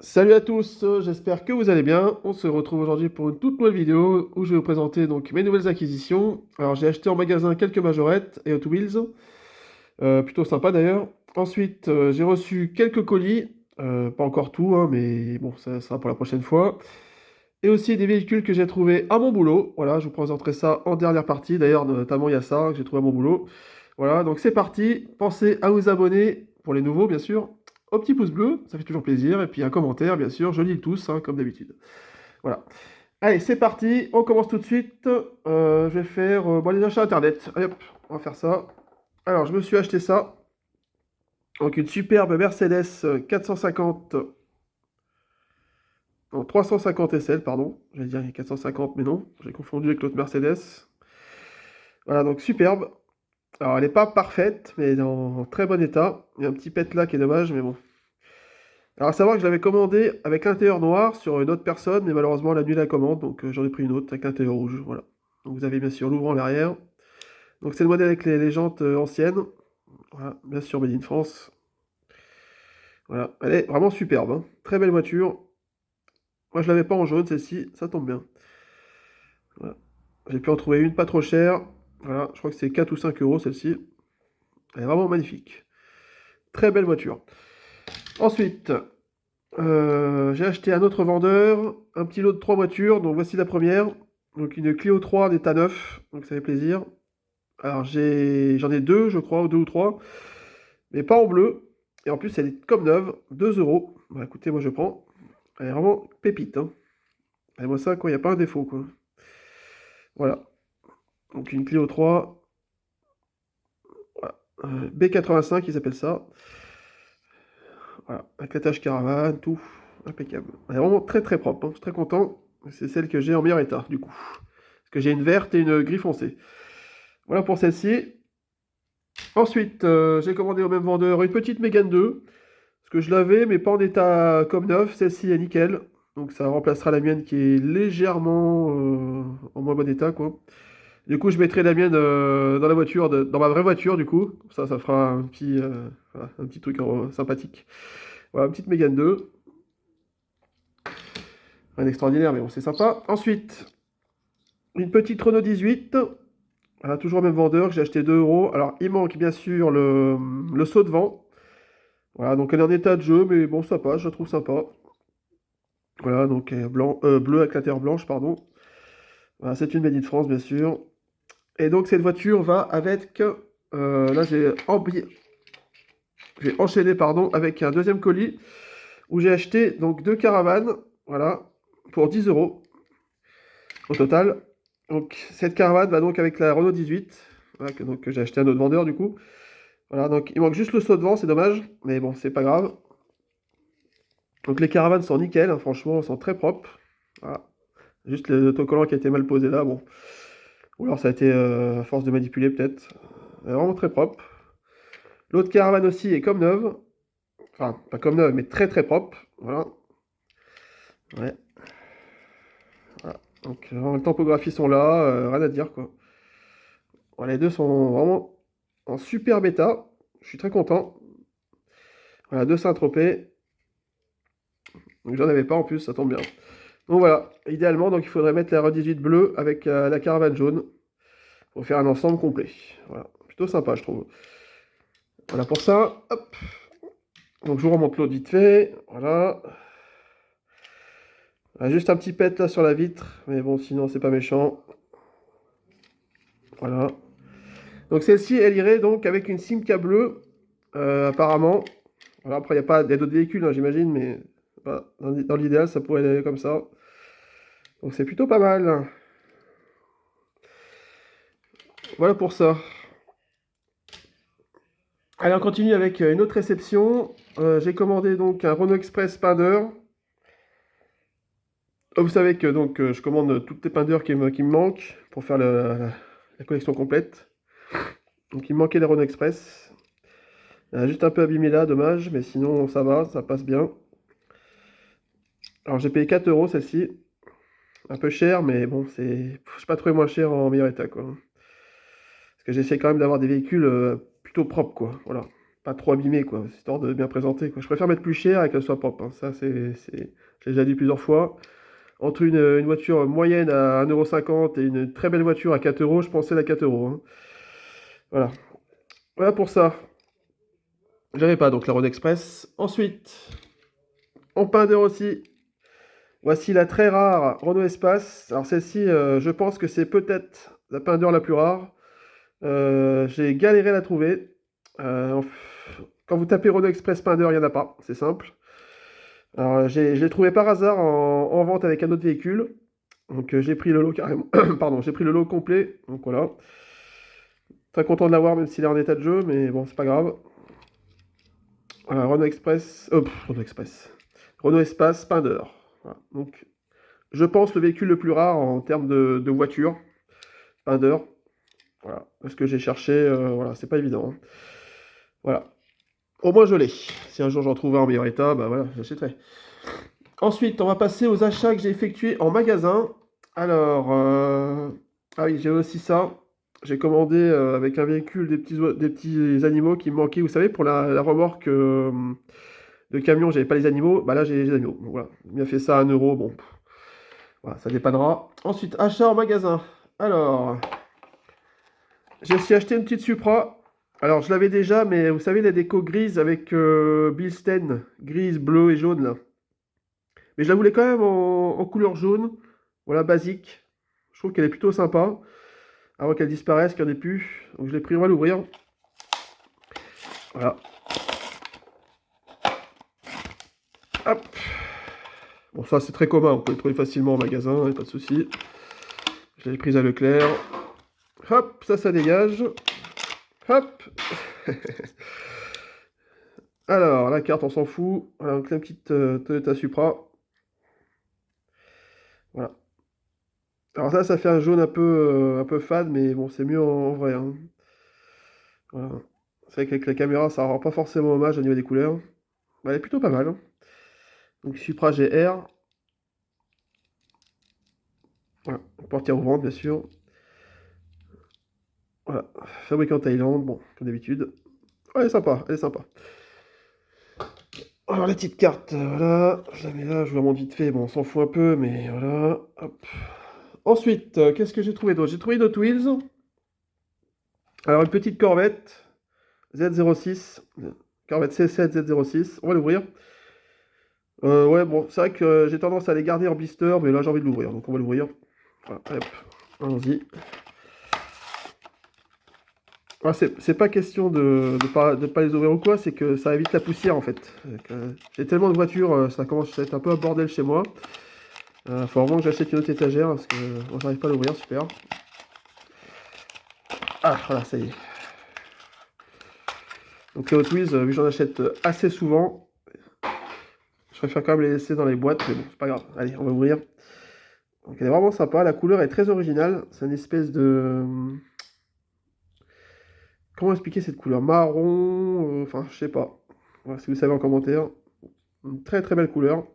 Salut à tous, j'espère que vous allez bien. On se retrouve aujourd'hui pour une toute nouvelle vidéo où je vais vous présenter donc mes nouvelles acquisitions. Alors j'ai acheté en magasin quelques majorettes et Hot Wheels, plutôt sympa d'ailleurs. Ensuite j'ai reçu quelques colis, pas encore tout, hein, mais bon ça sera pour la prochaine fois. Et aussi des véhicules que j'ai trouvés à mon boulot. Voilà, je vous présenterai ça en dernière partie. D'ailleurs notamment il y a ça que j'ai trouvé à mon boulot. Voilà, donc c'est parti. Pensez à vous abonner, pour les nouveaux bien sûr, au petit pouce bleu, ça fait toujours plaisir, et puis un commentaire bien sûr, je lis tous, hein, comme d'habitude. Voilà. Allez, c'est parti, on commence tout de suite. Je vais faire bon, les achats internet. Allez hop, on va faire ça. Alors, je me suis acheté ça. Donc une superbe Mercedes 450, non 350 SL, pardon. J'allais dire 450, mais non, j'ai confondu avec l'autre Mercedes. Voilà, donc superbe. Alors, elle n'est pas parfaite, mais en très bon état. Il y a un petit pet là qui est dommage, mais bon. Alors, à savoir que je l'avais commandé avec l'intérieur noir sur une autre personne, mais malheureusement, la nuit la commande, donc j'en ai pris une autre avec l'intérieur rouge. Voilà. Donc, vous avez bien sûr l'ouvrant l'arrière. Donc, c'est le modèle avec les jantes anciennes. Voilà, bien sûr, Made in France. Voilà, elle est vraiment superbe, hein. Très belle voiture. Moi, je l'avais pas en jaune, celle-ci, ça tombe bien. Voilà. J'ai pu en trouver une pas trop chère. Voilà, je crois que c'est 4 ou 5 euros celle-ci. Elle est vraiment magnifique. Très belle voiture. Ensuite, j'ai acheté un autre vendeur, un petit lot de 3 voitures, donc voici la première. Donc une Clio 3 en état neuf, donc ça fait plaisir. Alors j'en ai deux, je crois, ou deux ou trois, mais pas en bleu. Et en plus elle est comme neuve, 2 euros. Bah écoutez, moi je prends. Elle est vraiment pépite, hein. Et moi ça, quoi, il n'y a pas un défaut, quoi. Voilà. Donc une Clio 3, voilà. B85, ils appellent ça. Voilà, avec la tâche caravane, tout, impeccable. Elle est vraiment très très propre, hein. Je suis très content. C'est celle que j'ai en meilleur état, du coup. Parce que j'ai une verte et une gris foncé. Voilà pour celle-ci. Ensuite, j'ai commandé au même vendeur une petite Mégane 2. Parce que je l'avais, mais pas en état comme neuf. Celle-ci est nickel. Donc ça remplacera la mienne qui est légèrement en moins bon état, quoi. Du coup, je mettrai la mienne dans la voiture, dans ma vraie voiture, du coup. Ça fera voilà, un petit truc sympathique. Voilà, une petite Mégane 2. Rien d'extraordinaire, mais bon, c'est sympa. Ensuite, une petite Renault 18. Voilà, toujours le même vendeur, que j'ai acheté 2 euros. Alors, il manque bien sûr le saut de vent. Voilà, donc elle est en état de jeu, mais bon, ça passe, je la trouve sympa. Voilà, donc bleu avec l'intérieur blanche, pardon. Voilà, c'est une Made in France, bien sûr. Et donc, cette voiture va avec. Là, j'ai enchaîné, pardon, avec un deuxième colis où j'ai acheté donc deux caravanes. Voilà, pour 10 euros au total. Donc, cette caravane va donc avec la Renault 18. Voilà, que j'ai acheté à un autre vendeur, du coup. Voilà, donc il manque juste le saut de vent, c'est dommage, mais bon, c'est pas grave. Donc les caravanes sont nickel, hein, franchement, elles sont très propres. Voilà. Juste l'autocollant qui a été mal posé là, bon. Ou alors ça a été à force de manipuler peut-être. Elle est vraiment très propre. L'autre caravane aussi est comme neuve. Enfin, pas comme neuve, mais très très propre. Voilà. Ouais. Voilà. Donc vraiment, les topographies sont là, rien à dire quoi. Voilà, les deux sont vraiment en super bêta. Je suis très content. Voilà, deux Saint-Tropez. Donc j'en avais pas en plus, ça tombe bien. Donc voilà, idéalement, donc il faudrait mettre la R18 bleue avec la caravane jaune pour faire un ensemble complet. Voilà, plutôt sympa, je trouve. Voilà pour ça. Hop. Donc je vous remonte l'autre vite fait. Voilà. Juste un petit pet là sur la vitre, mais bon, sinon c'est pas méchant. Voilà. Donc celle-ci, elle irait donc avec une Simca bleue, apparemment. Voilà, après, il n'y a pas d'autres véhicules, hein, j'imagine, mais voilà, dans l'idéal, ça pourrait aller comme ça. Donc c'est plutôt pas mal. Voilà pour ça. Allez, on continue avec une autre réception. J'ai commandé donc un Renault Express Spider. Vous savez que donc je commande toutes les peindures qui me manquent pour faire la collection complète. Donc il me manquait les Renault Express. Elle a juste un peu abîmé là, dommage, mais sinon ça va, ça passe bien. Alors j'ai payé 4 euros celle-ci. Un peu cher, mais bon, je sais pas trouvé moins cher en meilleur état, quoi. Parce que j'essaie quand même d'avoir des véhicules plutôt propres, quoi. Voilà. pas trop abîmée, quoi, histoire de bien présenter, quoi. Je préfère mettre plus cher et qu'elle soit propre, hein. Ça, je l'ai déjà dit plusieurs fois. Entre une voiture moyenne à 1,50 € et une très belle voiture à 4 €, je pensais la 4 €, hein. Voilà. Voilà pour ça. J'avais pas donc la Road Express. Ensuite, en peindre aussi. Voici la très rare Renault Espace. Alors celle-ci, je pense que c'est peut-être la peindre la plus rare. J'ai galéré à la trouver. Quand vous tapez Renault Express peindre, il n'y en a pas. C'est simple. Alors je l'ai trouvé par hasard en vente avec un autre véhicule. Donc j'ai pris le lot carrément. Pardon, j'ai pris le lot complet. Donc voilà. Très content de l'avoir, même s'il est en état de jeu, mais bon, c'est pas grave. Voilà, Renault Express. Renault Express. Renault Espace peindre. Voilà. Donc je pense le véhicule le plus rare en termes de voiture. Peindre. Voilà. Parce que j'ai cherché, voilà, c'est pas évident, hein. Voilà. Au moins je l'ai. Si un jour j'en trouve un en meilleur état, bah voilà, j'achèterai. Ensuite, on va passer aux achats que j'ai effectués en magasin. Alors, ah oui, j'ai aussi ça. J'ai commandé avec un véhicule des petits animaux qui me manquaient. Vous savez, pour la remorque de camion, j'avais pas les animaux. Bah là, j'ai les animaux. Donc voilà, il m'a fait ça à 1 €. Bon, voilà, ça dépannera. Ensuite, achat en magasin. Alors, j'ai aussi acheté une petite Supra. Alors, je l'avais déjà, mais vous savez, la déco grise avec Bilstein, grise, bleu et jaune là. Mais je la voulais quand même en couleur jaune. Voilà, basique. Je trouve qu'elle est plutôt sympa. Avant qu'elle disparaisse, qu'il n'y en ait plus. Donc je l'ai pris, on va l'ouvrir. Voilà. Hop. Bon, ça c'est très commun, on peut le trouver facilement en magasin, pas de souci. Je l'avais prise à Leclerc. Hop, ça dégage. Hop. Alors, la carte, on s'en fout. Voilà, donc la petite Toyota Supra. Voilà. Alors ça fait un jaune un peu fade, mais bon, c'est mieux en vrai, hein. Voilà. C'est vrai qu'avec la caméra, ça rend pas forcément hommage au niveau des couleurs. Bah, elle est plutôt pas mal, hein. Donc Supra GR. Voilà. Portière ouvrante, bien sûr. Voilà. Fabriqué en Thaïlande, bon, comme d'habitude. Oh, elle est sympa, elle est sympa. Alors la petite carte, voilà, je la mets là, je vous la montre vite fait, bon on s'en fout un peu, mais voilà, hop. Ensuite, qu'est-ce que j'ai trouvé d'autre? J'ai trouvé une Hot Wheels. Alors une petite Corvette Z06, Corvette C7 Z06, on va l'ouvrir. Ouais, bon, c'est vrai que j'ai tendance à les garder en blister, mais là j'ai envie de l'ouvrir, donc on va l'ouvrir. Voilà, hop, allons-y. Ah, c'est pas question de pas les ouvrir ou quoi, c'est que ça évite la poussière en fait. J'ai tellement de voitures, ça commence à être un peu un bordel chez moi. Faut vraiment que j'achète une autre étagère parce que moi j'arrive pas à l'ouvrir, super. Ah voilà, ça y est. Donc les Hot Wheels, vu que j'en achète assez souvent, je préfère quand même les laisser dans les boîtes, mais bon, c'est pas grave. Allez, on va ouvrir. Donc elle est vraiment sympa, la couleur est très originale, c'est une espèce de... Comment expliquer cette couleur? Marron, enfin je sais pas. Voilà, si vous savez en commentaire. Une très très belle couleur.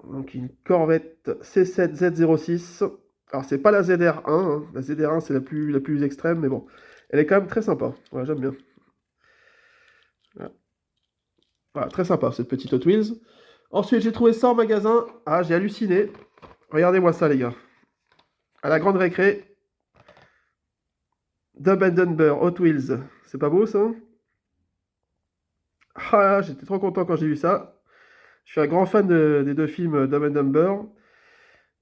Donc une Corvette C7 Z06. Alors c'est pas la ZR1, hein. La ZR1 c'est la plus extrême, mais bon. Elle est quand même très sympa. Voilà, j'aime bien. Voilà. Voilà, très sympa cette petite Hot Wheels. Ensuite j'ai trouvé ça en magasin. Ah, j'ai halluciné. Regardez-moi ça les gars. À la grande récré. Dumb and Dumber Hot Wheels. C'est pas beau ça? Ah, j'étais trop content quand j'ai vu ça. Je suis un grand fan des deux films Dumb and Dumber.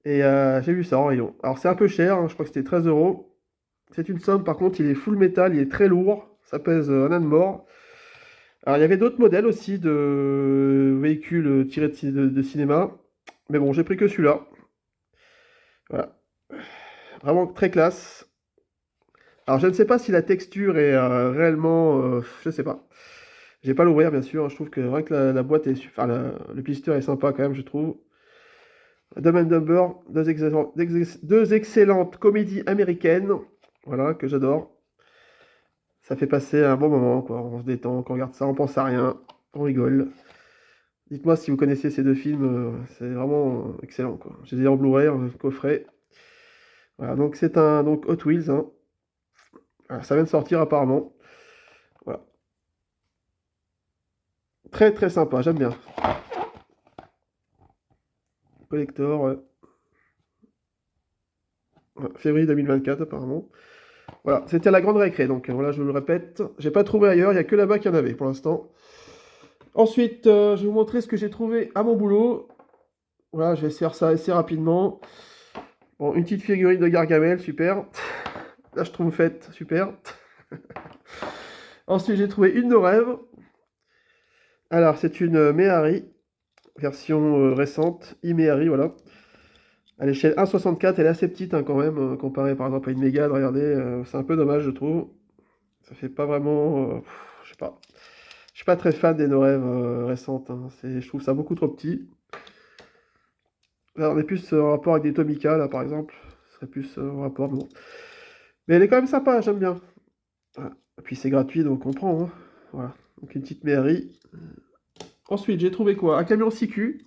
Et j'ai vu ça en rayon. Alors c'est un peu cher, hein, je crois que c'était 13 €. C'est une somme, par contre, il est full métal, il est très lourd. Ça pèse un âne mort. Alors il y avait d'autres modèles aussi de véhicules tirés de cinéma. Mais bon, j'ai pris que celui-là. Voilà. Vraiment très classe. Alors je ne sais pas si la texture est réellement... je sais pas. J'ai pas l'ouvrir bien sûr. Je trouve que rien que la boîte est... Enfin, le blister est sympa quand même, je trouve. Dumb and Dumber, deux excellentes comédies américaines. Voilà, que j'adore. Ça fait passer un bon moment, quoi. On se détend, on regarde ça, on pense à rien, on rigole. Dites-moi si vous connaissez ces deux films, c'est vraiment excellent, quoi. J'ai les en Blu-ray, en coffret. Voilà, donc c'est un donc Hot Wheels, hein. Voilà, ça vient de sortir apparemment. Très très sympa, j'aime bien. Collector, ouais. Ouais, février 2024 apparemment. Voilà, c'était à la grande récré, donc voilà, je le répète. J'ai pas trouvé ailleurs, il n'y a que là-bas qu'il y en avait pour l'instant. Ensuite, je vais vous montrer ce que j'ai trouvé à mon boulot. Voilà, je vais faire ça assez rapidement. Bon, une petite figurine de Gargamel, super. La Schtroumpfette, super. Ensuite, j'ai trouvé une de rêve. Alors, c'est une Méhari, version récente, e-Méhari, voilà. À l'échelle 1,64, elle est assez petite hein, quand même, comparée par exemple à une Mégane, regardez, c'est un peu dommage, je trouve. Ça fait pas vraiment... je sais pas. Je suis pas très fan des no-rêves récentes, hein. Je trouve ça beaucoup trop petit. Là, on est plus en rapport avec des Tomica, là, par exemple. Ce serait plus en rapport, mais bon. Mais elle est quand même sympa, j'aime bien. Voilà. Et puis c'est gratuit, donc on prend, hein. Voilà. Donc une petite mairie. Ensuite, j'ai trouvé quoi? Un camion CQ.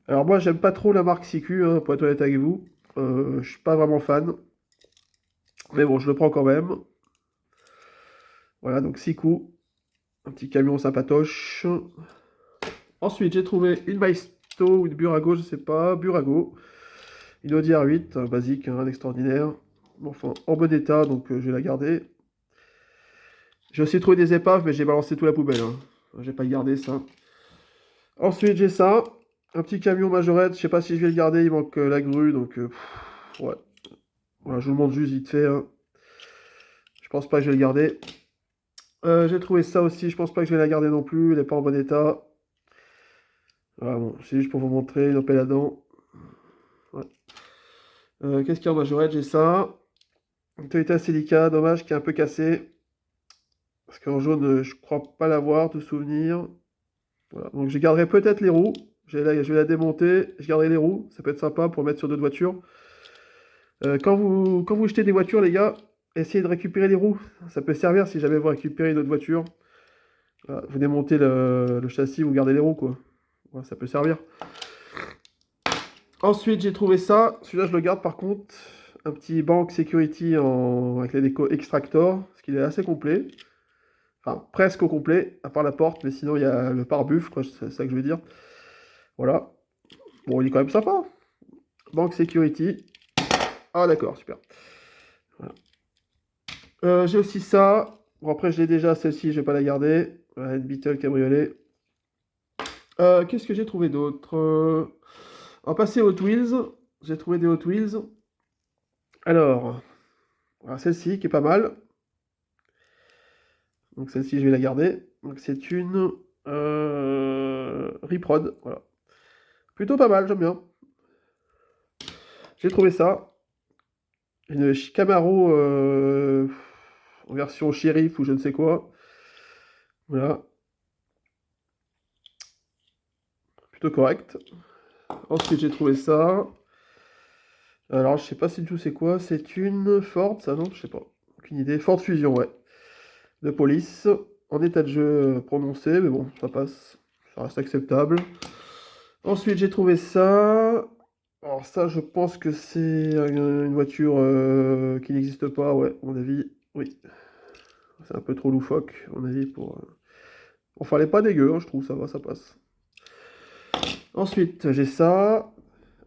Alors moi, j'aime pas trop la marque CQ, hein, pour être honnête avec vous. Je suis pas vraiment fan. Mais bon, je le prends quand même. Voilà, donc 6 coups. Un petit camion sympatoche. Ensuite, j'ai trouvé une Maisto ou une Burago, je sais pas. Burago. Une Audi R8, un basique, un extraordinaire. Enfin, en bon état, donc je vais la garder. J'ai aussi trouvé des épaves, mais j'ai balancé tout à la poubelle, hein. J'ai pas gardé ça. Ensuite, j'ai ça. Un petit camion majorette. Je sais pas si je vais le garder. Il manque la grue, donc ouais. Voilà, je vous le montre juste vite fait, hein. Je pense pas que je vais le garder. J'ai trouvé ça aussi. Je pense pas que je vais la garder non plus. Elle n'est pas en bon état. Voilà, bon, c'est juste pour vous montrer une Opel Adam. Ouais. Qu'est-ce qu'il y a en majorette? J'ai ça. Une Toyota Celica, dommage, qui est un peu cassé. Parce qu'en jaune, je crois pas l'avoir de souvenir. Voilà. Donc je garderai peut-être les roues. Je vais la démonter. Je garderai les roues. Ça peut être sympa pour mettre sur d'autres voitures. Quand vous jetez des voitures, les gars, essayez de récupérer les roues. Ça peut servir si jamais vous récupérez une autre voiture. Voilà, vous démontez le châssis, vous gardez les roues, quoi. Voilà, ça peut servir. Ensuite, j'ai trouvé ça. Celui-là, je le garde par contre. Un petit Bank Security avec la déco Extractor, parce qu'il est assez complet. Enfin, presque au complet, à part la porte, mais sinon, il y a le pare-buff, quoi, c'est ça que je veux dire. Voilà. Bon, il est quand même sympa. Bank Security. Ah, d'accord, super. Voilà. J'ai aussi ça. Bon, après, je l'ai déjà, celle-ci, je vais pas la garder. Voilà, une Beetle cabriolet. Qu'est-ce que j'ai trouvé d'autre? On va passer aux Hot Wheels. J'ai trouvé des Hot Wheels. Alors, voilà, celle-ci qui est pas mal. Donc celle-ci, je vais la garder. Donc c'est une Reprod. Voilà. Plutôt pas mal, j'aime bien. J'ai trouvé ça. Une Camaro en version shérif ou je ne sais quoi. Voilà. Plutôt correct. Ensuite, j'ai trouvé ça. Alors, je sais pas si du tout c'est quoi. C'est une Ford, ça non? Je sais pas. Aucune idée. Ford Fusion, ouais. De police. En état de jeu prononcé, mais bon, ça passe. Ça reste acceptable. Ensuite, j'ai trouvé ça. Alors ça, je pense que c'est une voiture qui n'existe pas, ouais, à mon avis, oui. C'est un peu trop loufoque, à mon avis, pour... Enfin, elle est pas dégueu, hein, je trouve, ça va, ça passe. Ensuite, j'ai ça,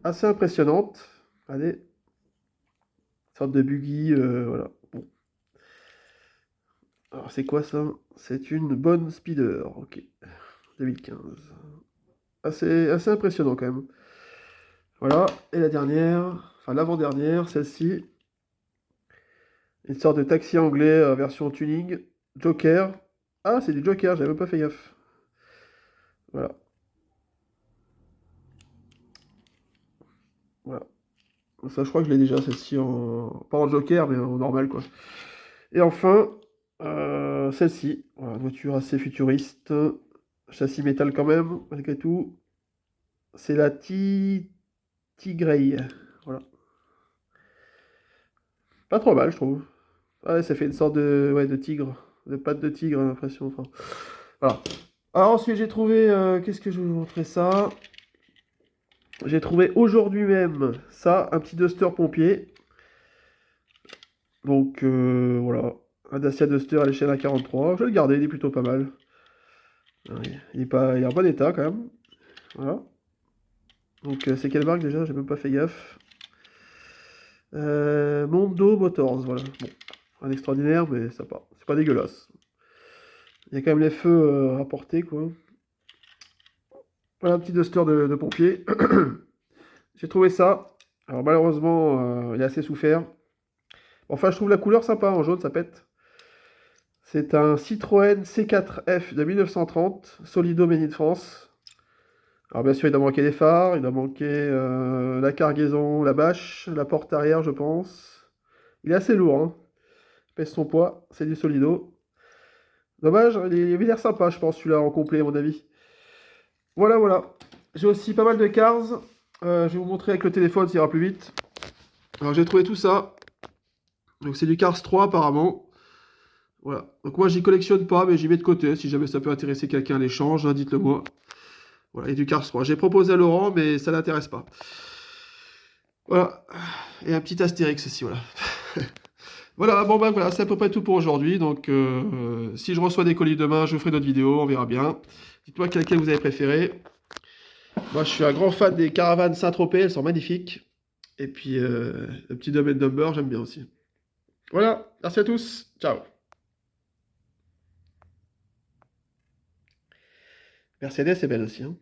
assez impressionnante. Allez, une sorte de buggy, voilà. Bon. Alors, c'est quoi ça? C'est une bonne speeder, ok. 2015. Assez impressionnant, quand même. Voilà, et la dernière, enfin l'avant-dernière, celle-ci. Une sorte de taxi anglais version tuning. Joker. Ah, c'est du Joker, j'avais même pas fait gaffe. Voilà. Voilà. Ça, je crois que je l'ai déjà, celle-ci, pas en Joker, mais en normal, quoi. Et enfin, celle-ci. Voilà, une voiture assez futuriste. Châssis métal quand même, malgré tout. C'est la T-Grey. Voilà. Pas trop mal, je trouve. Ouais, ça fait une sorte de, ouais, de tigre. De patte de tigre, j'ai l'impression. Enfin, voilà. Alors ensuite, j'ai trouvé... qu'est-ce que je vais vous montrer ça? J'ai trouvé aujourd'hui même ça, un petit Duster pompier. Donc voilà, un Dacia Duster à l'échelle 1,43. Je vais le garder, il est plutôt pas mal. Il est en bon état quand même. Voilà. Donc c'est quelle marque déjà? J'ai même pas fait gaffe. Mondo Motors, voilà. Bon, rien d'extraordinaire, mais ça pas. C'est pas dégueulasse. Il y a quand même les feux à porter, quoi. Voilà un petit duster de pompier. J'ai trouvé ça. Alors malheureusement, il a assez souffert. Enfin, je trouve la couleur sympa, en jaune, ça pète. C'est un Citroën C4F de 1930, Solido Made in France. Alors bien sûr, il doit manquer les phares, il doit manquer la cargaison, la bâche, la porte arrière, je pense. Il est assez lourd, hein. Il pèse son poids, c'est du Solido. Dommage, il avait l'air sympa, je pense, celui-là en complet, à mon avis. Voilà, voilà. J'ai aussi pas mal de cars. Je vais vous montrer avec le téléphone, ça ira plus vite. Alors j'ai trouvé tout ça. Donc c'est du Cars 3 apparemment. Voilà. Donc moi j'y collectionne pas, mais j'y mets de côté. Si jamais ça peut intéresser quelqu'un à l'échange, hein, dites-le moi. Voilà, et du Cars 3. J'ai proposé à Laurent, mais ça l'intéresse pas. Voilà. Et un petit Astérix aussi, voilà. Voilà, bon ben voilà, c'est à peu près tout pour aujourd'hui. Donc si je reçois des colis demain, je vous ferai d'autres vidéos, on verra bien. Dites-moi laquelle vous avez préféré. Moi je suis un grand fan des caravanes Saint-Tropez, elles sont magnifiques. Et puis le petit Dumb and Dumber, j'aime bien aussi. Voilà, merci à tous. Ciao. Mercedes est belle aussi, hein.